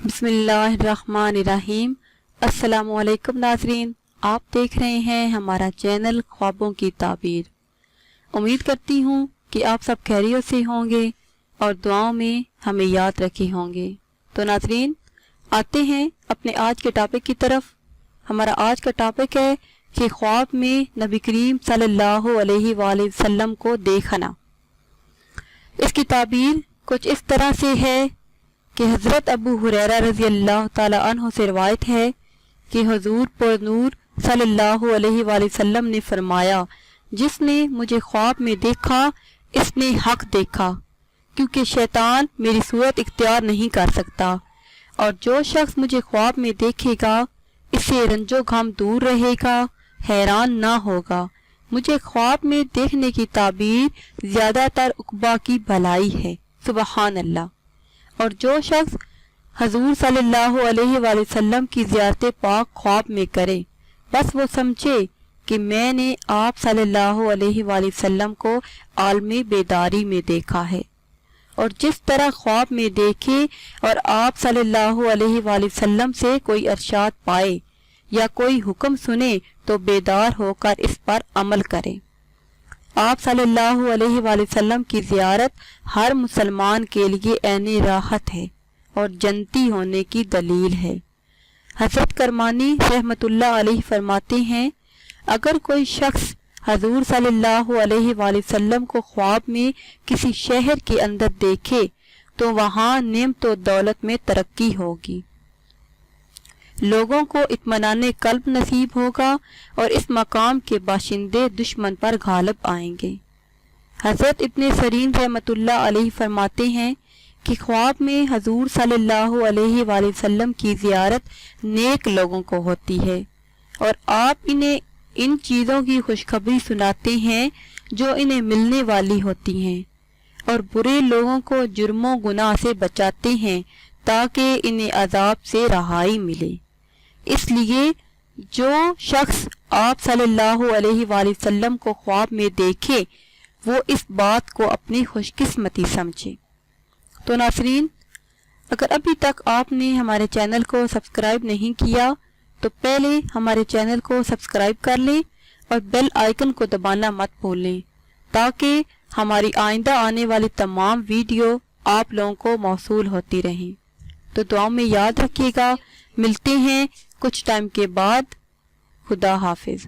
بسم اللہ الرحمن الرحیم۔ السلام علیکم ناظرین، آپ دیکھ رہے ہیں ہمارا چینل خوابوں کی تعبیر۔ امید کرتی ہوں کہ آپ سب خیریت سے ہوں گے اور دعاؤں میں ہمیں یاد رکھے ہوں گے۔ تو ناظرین، آتے ہیں اپنے آج کے ٹاپک کی طرف۔ ہمارا آج کا ٹاپک ہے کہ خواب میں نبی کریم صلی اللہ علیہ وآلہ وسلم کو دیکھنا۔ اس کی تعبیر کچھ اس طرح سے ہے کہ حضرت ابو ہریرہ رضی اللہ تعالی عنہ سے روایت ہے کہ حضور پر نور صلی اللہ علیہ وآلہ وسلم نے فرمایا، جس نے مجھے خواب میں دیکھا اس نے حق دیکھا، کیونکہ شیطان میری صورت اختیار نہیں کر سکتا، اور جو شخص مجھے خواب میں دیکھے گا اس سے رنج و غم دور رہے گا، حیران نہ ہوگا۔ مجھے خواب میں دیکھنے کی تعبیر زیادہ تر عقبہ کی بھلائی ہے، سبحان اللہ۔ اور جو شخص حضور صلی اللہ علیہ وآلہ وسلم کی زیارت پاک خواب میں کرے، بس وہ سمجھے کہ میں نے آپ صلی اللہ علیہ وآلہ وسلم کو عالم بیداری میں دیکھا ہے۔ اور جس طرح خواب میں دیکھے اور آپ صلی اللہ علیہ وآلہ وسلم سے کوئی ارشاد پائے یا کوئی حکم سنے تو بیدار ہو کر اس پر عمل کرے۔ آپ صلی اللہ علیہ وآلہ وسلم کی زیارت ہر مسلمان کے لیے عین راحت ہے اور جنتی ہونے کی دلیل ہے۔ حضرت کرمانی رحمۃ اللہ علیہ فرماتے ہیں، اگر کوئی شخص حضور صلی اللہ علیہ وآلہ وسلم کو خواب میں کسی شہر کے اندر دیکھے تو وہاں نعمت و دولت میں ترقی ہوگی، لوگوں کو اطمینان قلب نصیب ہوگا اور اس مقام کے باشندے دشمن پر غالب آئیں گے۔ حضرت ابن سیرین رحمۃ اللہ علیہ فرماتے ہیں کہ خواب میں حضور صلی اللہ علیہ وآلہ وسلم کی زیارت نیک لوگوں کو ہوتی ہے، اور آپ انہیں ان چیزوں کی خوشخبری سناتے ہیں جو انہیں ملنے والی ہوتی ہیں، اور برے لوگوں کو جرم و گناہ سے بچاتے ہیں تاکہ انہیں عذاب سے رہائی ملے۔ اس لیے جو شخص آپ صلی اللہ علیہ وآلہ وسلم کو خواب میں دیکھے وہ اس بات کو اپنی خوش قسمتی سمجھے۔ تو ناظرین، اگر ابھی تک آپ نے ہمارے چینل کو سبسکرائب نہیں کیا تو پہلے ہمارے چینل کو سبسکرائب کر لیں اور بیل آئیکن کو دبانا مت بھولیں، تاکہ ہماری آئندہ آنے والی تمام ویڈیو آپ لوگوں کو موصول ہوتی رہیں۔ تو دعاؤں میں یاد رکھیے گا، ملتے ہیں کچھ ٹائم کے بعد۔ خدا حافظ۔